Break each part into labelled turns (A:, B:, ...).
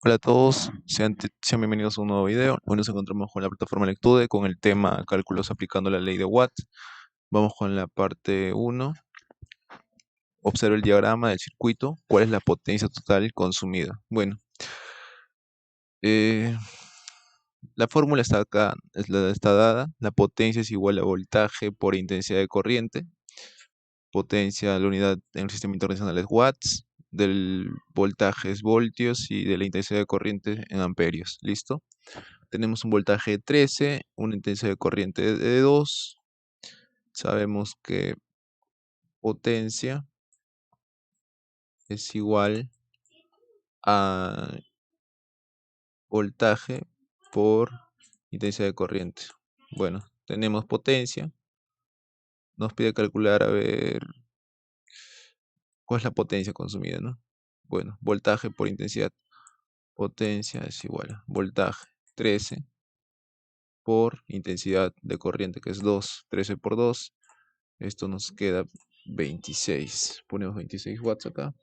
A: Hola a todos, sean bienvenidos a un nuevo video. Hoy nos encontramos con la plataforma Lectude con el tema cálculos aplicando la ley de Watt. Vamos con la parte uno. Observa el diagrama del circuito. ¿Cuál es la potencia total consumida? Bueno, eh, la fórmula está acá, está dada. La potencia es igual a voltaje por intensidad de corriente. Potencia, la unidad en el sistema internacional es watts. Del voltaje es voltios y de la intensidad de corriente en amperios. ¿Listo? Tenemos un voltaje de 13, una intensidad de corriente de 2. Sabemos que potencia es igual a voltaje por intensidad de corriente. Bueno, tenemos potencia. Nos pide calcular, a ver, cuál es la potencia consumida, ¿no? Bueno, voltaje por intensidad. Potencia es igual a voltaje 13 por intensidad de corriente, que es 2. 13 por 2. Esto nos queda 26. Ponemos 26 watts acá.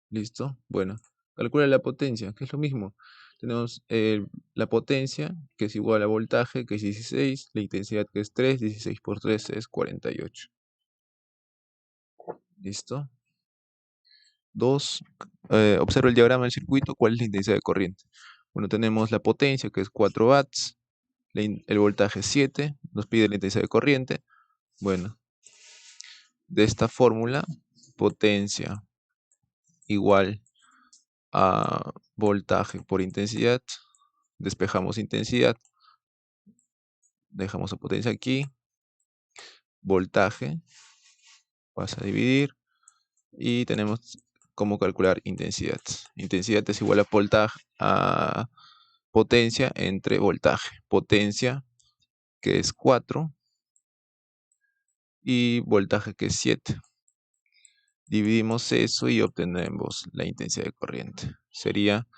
A: ¿Listo? Bueno, calcula la potencia, que es lo mismo. Tenemos la potencia, que es igual a voltaje, que es 16, la intensidad, que es 3, 16 por 3 es 48. ¿Listo? 2. Observa el diagrama del circuito, ¿cuál es la intensidad de corriente? Bueno, tenemos la potencia, que es 4 watts, el voltaje es 7, nos pide la intensidad de corriente. Bueno, de esta fórmula, potencia igual a voltaje por intensidad, despejamos intensidad, dejamos la potencia aquí, voltaje, pasa a dividir y tenemos cómo calcular intensidad. Intensidad es igual a voltaje a potencia entre voltaje. Potencia, que es 4, y voltaje, que es 7. Dividimos eso y obtenemos la intensidad de corriente. Sería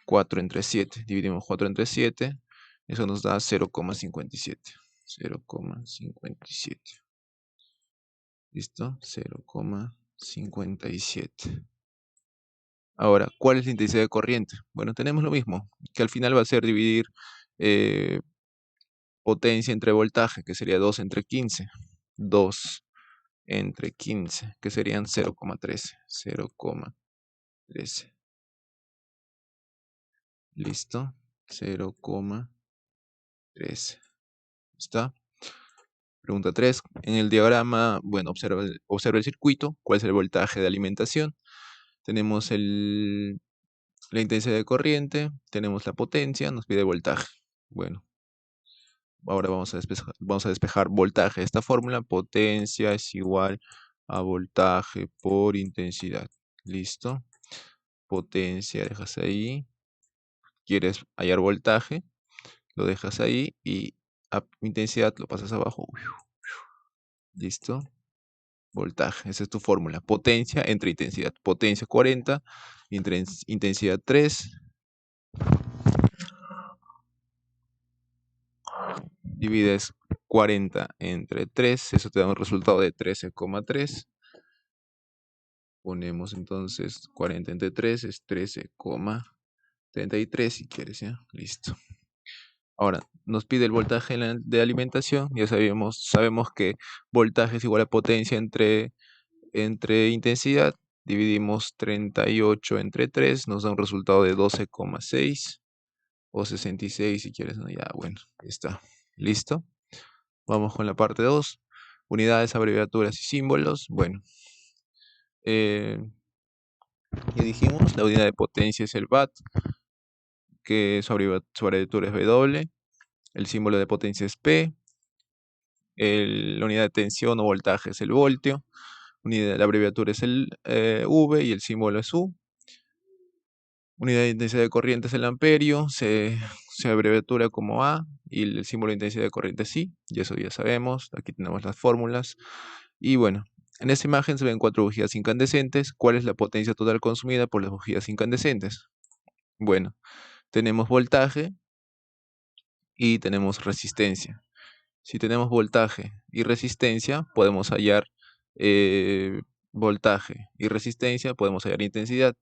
A: 4 entre 7. Dividimos 4 entre 7. Eso nos da 0,57. 0,57. ¿Listo? 0,57. Ahora, ¿cuál es la intensidad de corriente? Bueno, tenemos lo mismo, que al final va a ser dividir eh, potencia entre voltaje, que sería 2 entre 15. 2 entre 15, que serían 0,13. 0,13. ¿Listo? 0,13. ¿Está? Pregunta 3. En el diagrama, bueno, observa el circuito. ¿Cuál es el voltaje de alimentación? Tenemos la intensidad de corriente, tenemos la potencia, nos pide voltaje. Bueno, ahora vamos a despejar voltaje. Esta fórmula, potencia es igual a voltaje por intensidad. ¿Listo? Potencia, dejas ahí. Quieres hallar voltaje, lo dejas ahí y a intensidad lo pasas abajo. ¿Listo? Voltaje, esa es tu fórmula. Potencia entre intensidad. Potencia 40, intensidad 3. Divides 40 entre 3, eso te da un resultado de 13,3. Ponemos entonces 40 entre 3 es 13,33 si quieres, ¿ya? Listo. Ahora, nos pide el voltaje de alimentación. Ya sabemos que voltaje es igual a potencia entre intensidad. Dividimos 38 entre 3, nos da un resultado de 12,6 o 66 si quieres, ¿no? Ya, bueno, ya está. ¿Listo? Vamos con la parte 2. Unidades, abreviaturas y símbolos. Bueno, ya dijimos, la unidad de potencia es el watt, que su abreviatura es W. El símbolo de potencia es P. La unidad de tensión o voltaje es el voltio. La abreviatura es el V y el símbolo es U. Unidad de intensidad de corriente es el amperio, se abreviatura como A y el símbolo de intensidad de corriente es I, y eso ya sabemos, aquí tenemos las fórmulas. Y bueno, en esta imagen se ven 4 bujías incandescentes. ¿Cuál es la potencia total consumida por las bujías incandescentes? Bueno, tenemos voltaje y tenemos resistencia. Si tenemos voltaje y resistencia, podemos hallar voltaje y resistencia, podemos hallar intensidad.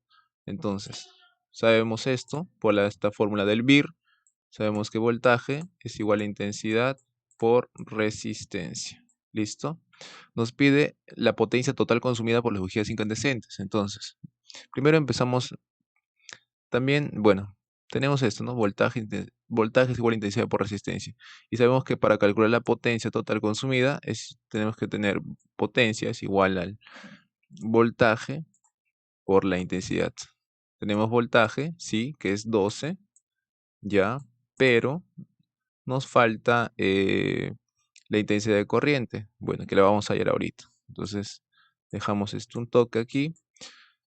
A: Entonces, sabemos esto por esta fórmula del BIR. Sabemos que voltaje es igual a intensidad por resistencia. ¿Listo? Nos pide la potencia total consumida por las bujías incandescentes. Entonces, primero empezamos también, bueno, tenemos esto, ¿no? Voltaje es igual a intensidad por resistencia. Y sabemos que para calcular la potencia total consumida tenemos que tener potencia es igual al voltaje por la intensidad. Tenemos voltaje, sí, que es 12, ya, pero nos falta la intensidad de corriente. Bueno, que la vamos a hallar ahorita. Entonces, dejamos esto un toque aquí.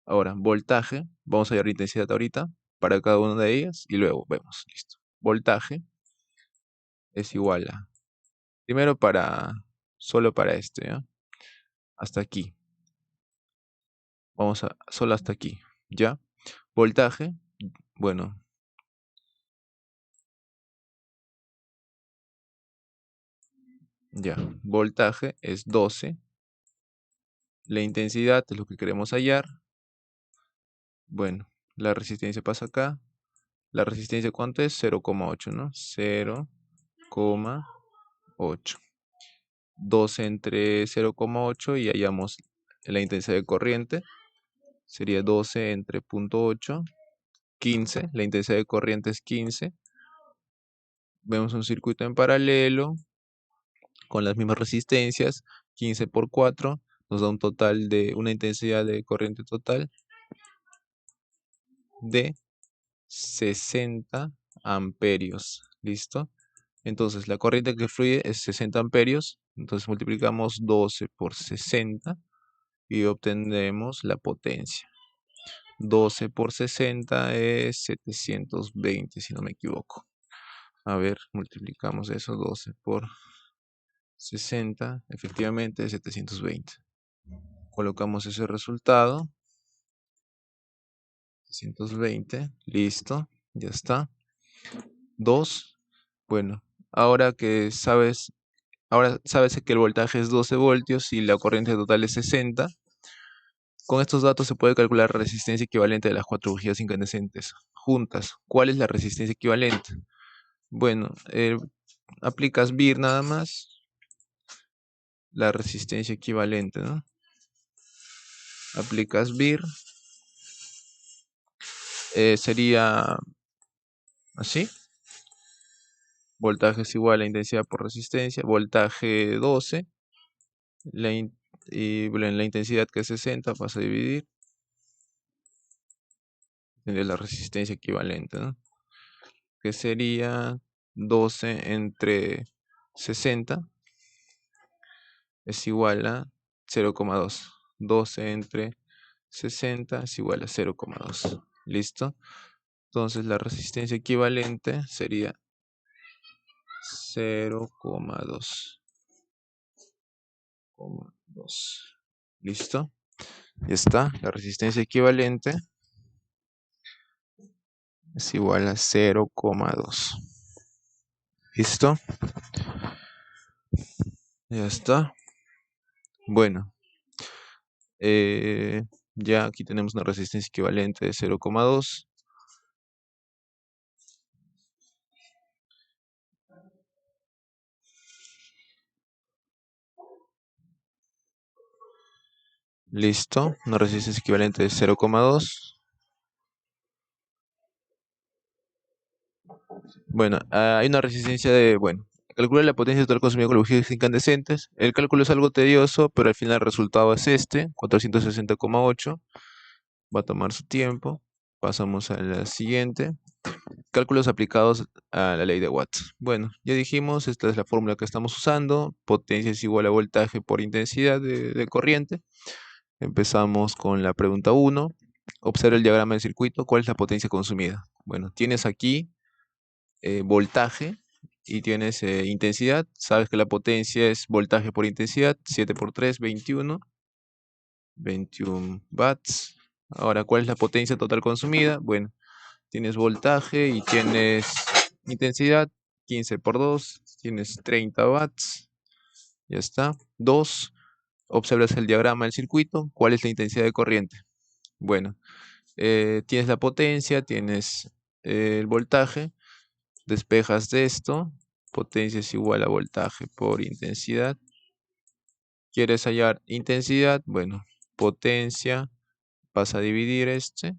A: Ahora, voltaje, vamos a hallar la intensidad ahorita para cada una de ellas y luego vemos, listo. Voltaje es igual a, primero solo para este, ¿ya? Hasta aquí. Solo hasta aquí, ¿ya? Voltaje, bueno, ya, voltaje es 12. La intensidad es lo que queremos hallar. Bueno, la resistencia pasa acá. La resistencia, ¿cuánto es? 0,8, ¿no? 0,8. 12 entre 0,8 y hallamos la intensidad de corriente. Sería 12 entre 0,8, 15. La intensidad de corriente es 15. Vemos un circuito en paralelo con las mismas resistencias. 15 por 4 nos da un total de una intensidad de corriente total de 60 amperios. ¿Listo? Entonces la corriente que fluye es 60 amperios. Entonces multiplicamos 12 por 60 y obtendremos la potencia. 12 por 60 es 720, si no me equivoco. A ver, multiplicamos eso, 12 por 60, efectivamente es 720. Colocamos ese resultado. 720, listo, ya está. 2, bueno, ahora sabes que el voltaje es 12 voltios y la corriente total es 60. Con estos datos se puede calcular la resistencia equivalente de las 4 bujías incandescentes juntas. ¿Cuál es la resistencia equivalente? Bueno, aplicas BIR nada más, la resistencia equivalente, ¿no? Aplicas BIR, sería así. Voltaje es igual a intensidad por resistencia. Voltaje 12. Y bueno, la intensidad que es 60 pasa a dividir. Tendría la resistencia equivalente, ¿no? Que sería 12 entre 60 es igual a 0,2. 12 entre 60 es igual a 0,2. ¿Listo? Entonces la resistencia equivalente sería 0,2. ¿Listo? Ya está. La resistencia equivalente es igual a 0,2. ¿Listo? Ya está. Bueno. Ya aquí tenemos una resistencia equivalente de 0,2. Listo. Una resistencia equivalente de 0,2. Bueno, hay una resistencia de, bueno, calcula la potencia total consumida con bujías incandescentes. El cálculo es algo tedioso, pero al final el resultado es este, 460,8. Va a tomar su tiempo. Pasamos a la siguiente. Cálculos aplicados a la ley de Watts. Bueno, ya dijimos, esta es la fórmula que estamos usando. Potencia es igual a voltaje por intensidad de corriente. Empezamos con la pregunta 1. Observa el diagrama del circuito. ¿Cuál es la potencia consumida? Bueno, tienes aquí voltaje y tienes intensidad. Sabes que la potencia es voltaje por intensidad. 7 por 3, 21. 21 watts. Ahora, ¿cuál es la potencia total consumida? Bueno, tienes voltaje y tienes intensidad. 15 por 2, tienes 30 watts. Ya está. 2. Observas el diagrama del circuito. ¿Cuál es la intensidad de corriente? Bueno, Tienes la potencia, tienes el voltaje, despejas de esto, potencia es igual a voltaje por intensidad. ¿Quieres hallar intensidad? Bueno, potencia, vas a dividir este.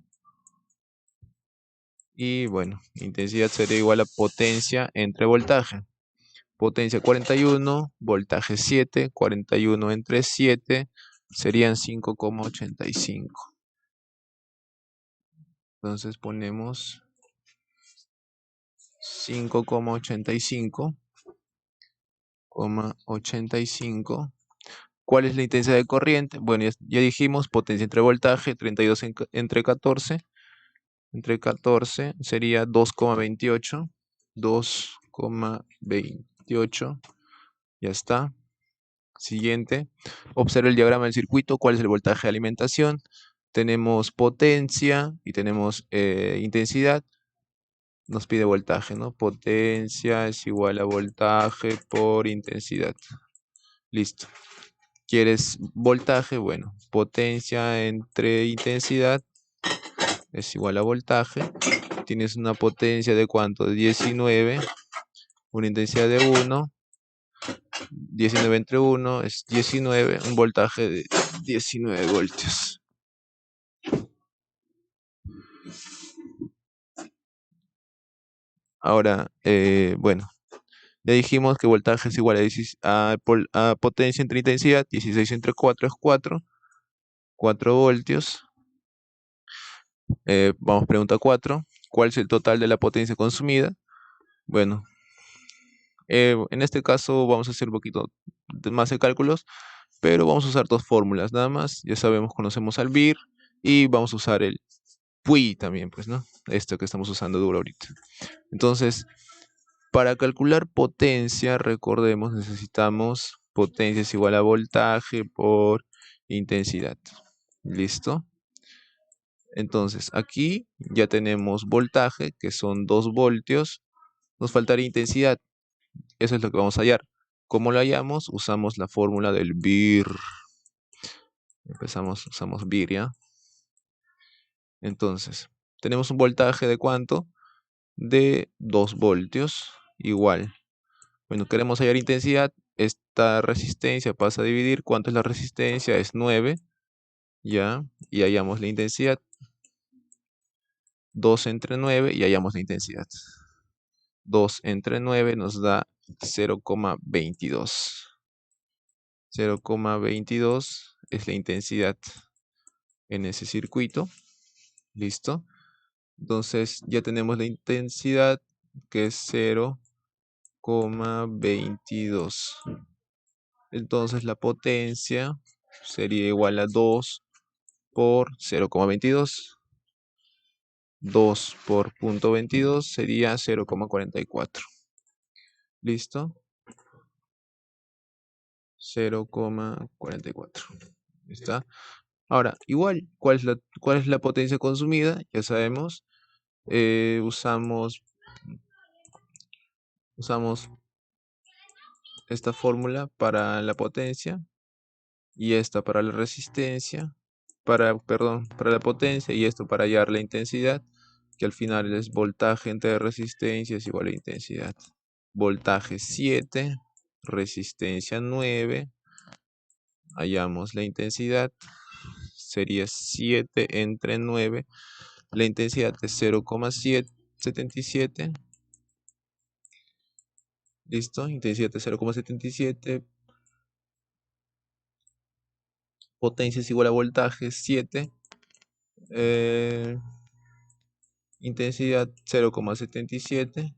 A: Y bueno, intensidad sería igual a potencia entre voltaje. Potencia 41, voltaje 7, 41 entre 7 serían 5,85. Entonces ponemos 5,85. ¿Cuál es la intensidad de corriente? Bueno, ya dijimos potencia entre voltaje, 32 entre 14. Entre 14 sería 2,28. 2,28. Ya está. Siguiente. Observa el diagrama del circuito. ¿Cuál es el voltaje de alimentación? Tenemos potencia y tenemos intensidad. Nos pide voltaje, ¿no? Potencia es igual a voltaje por intensidad. Listo. ¿Quieres voltaje? Bueno, potencia entre intensidad es igual a voltaje. Tienes una potencia de ¿cuánto? De 19. Una intensidad de 1. 19 entre 1 es 19. Un voltaje de 19 voltios. Ahora, bueno, ya dijimos que voltaje es igual a potencia entre intensidad. 16 entre 4 es 4. 4 voltios. Vamos, pregunta 4. ¿Cuál es el total de la potencia consumida? Bueno, en este caso vamos a hacer un poquito más de cálculos, pero vamos a usar dos fórmulas nada más. Ya sabemos, conocemos al BIR y vamos a usar el PUI también, pues, ¿no? Esto que estamos usando duro ahorita. Entonces, para calcular potencia, recordemos, necesitamos potencia es igual a voltaje por intensidad. ¿Listo? Entonces, aquí ya tenemos voltaje, que son 2 voltios. Nos faltaría intensidad. Eso es lo que vamos a hallar. ¿Cómo lo hallamos? Usamos la fórmula del BIR. Usamos BIR, ¿ya? Entonces, tenemos un voltaje de ¿cuánto? De 2 voltios. Igual. Bueno, queremos hallar intensidad. Esta resistencia pasa a dividir. ¿Cuánto es la resistencia? Es 9. ¿Ya? Y hallamos la intensidad. 2 entre 9 y hallamos la intensidad. 2 entre 9 nos da 0,22. 0,22 es la intensidad en ese circuito. ¿Listo? Entonces ya tenemos la intensidad, que es 0,22. Entonces la potencia sería igual a 2 por 0,22. 2 por 0,22 sería 0,44. ¿Listo? 0,44. ¿Está? Ahora, igual, ¿cuál es la potencia consumida? Ya sabemos. Usamos esta fórmula para la potencia y esta para la resistencia, perdón, para la potencia y esto para hallar la intensidad, que al final es voltaje entre resistencia es igual a intensidad. Voltaje 7, resistencia 9, hallamos la intensidad, sería 7 entre 9, la intensidad es 0,77. ¿Listo? Intensidad de 0,77. Potencia es igual a voltaje 7. Intensidad 0,77.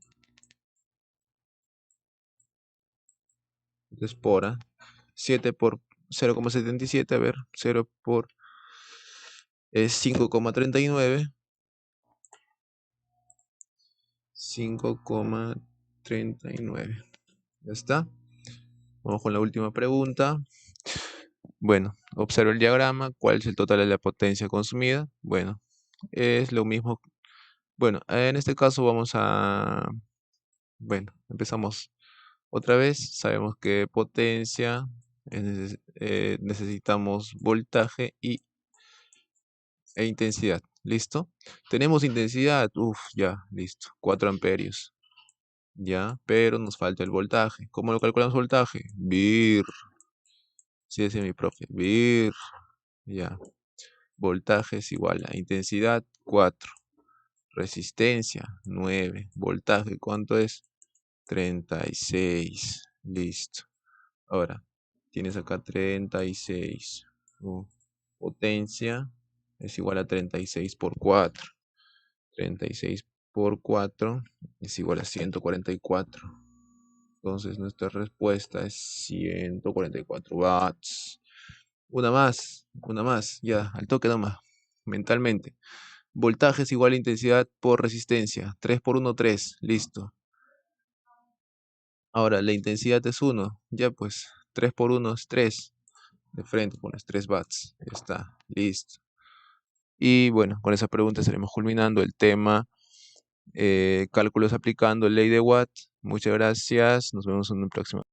A: Entonces por 7 por 0,77. A ver, 0 por 5,39. 5,39. Ya está. Vamos con la última pregunta. Bueno, observa el diagrama. ¿Cuál es el total de la potencia consumida? Bueno, es lo mismo. Bueno, en este caso vamos a... Bueno, empezamos otra vez. Sabemos que potencia, necesitamos voltaje e intensidad. ¿listo? Tenemos intensidad, ya, listo, 4 amperios, ya, pero nos falta el voltaje. ¿Cómo lo calculamos voltaje? VIR, sí decía mi profe, VIR, ya. Voltaje es igual a intensidad, 4. Resistencia, 9. Voltaje, ¿cuánto es? 36. Listo. Ahora, tienes acá 36. Potencia es igual a 36 por 4. 36 por 4 es igual a 144. Entonces nuestra respuesta es 144 watts. Una más, ya, al toque nomás, mentalmente. Voltaje es igual a intensidad por resistencia. 3 por 1, 3. Listo. Ahora, la intensidad es 1. Ya pues, 3 por 1 es 3. De frente pones 3 watts. Ya está. Listo. Y bueno, con esa pregunta estaremos culminando el tema. Cálculos aplicando ley de Watt. Muchas gracias. Nos vemos en un próximo.